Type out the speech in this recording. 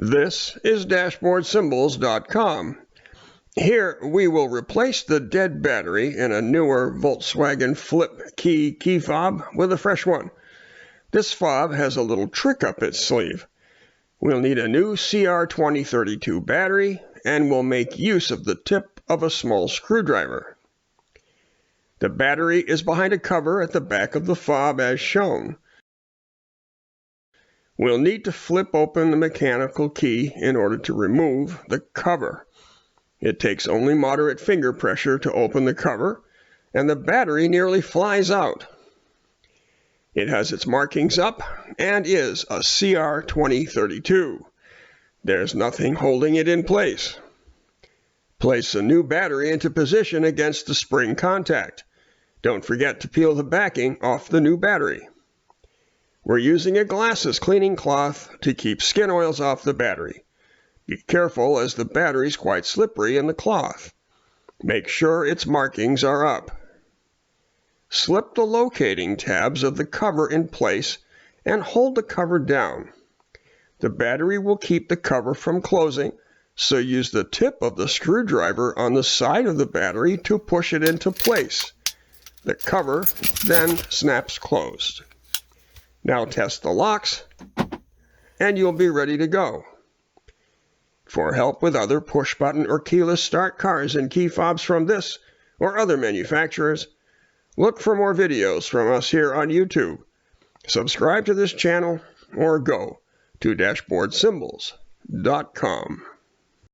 This is DashboardSymbols.com. Here we will replace the dead battery in a newer Volkswagen flip key fob with a fresh one. This fob has a little trick up its sleeve. We'll need a new CR2032 battery, and we'll make use of the tip of a small screwdriver. The battery is behind a cover at the back of the fob as shown. We'll need to flip open the mechanical key in order to remove the cover. It takes only moderate finger pressure to open the cover, and the battery nearly flies out. It has its markings up and is a CR2032. There's nothing holding it in place. Place a new battery into position against the spring contact. Don't forget to peel the backing off the new battery. We're using a glasses cleaning cloth to keep skin oils off the battery. Be careful as the battery's quite slippery in the cloth. Make sure its markings are up. Slip the locating tabs of the cover in place and hold the cover down. The battery will keep the cover from closing, so use the tip of the screwdriver on the side of the battery to push it into place. The cover then snaps closed. Now test the locks, and you'll be ready to go. For help with other push-button or keyless start cars and key fobs from this or other manufacturers, look for more videos from us here on YouTube. Subscribe to this channel or go to DashboardSymbols.com.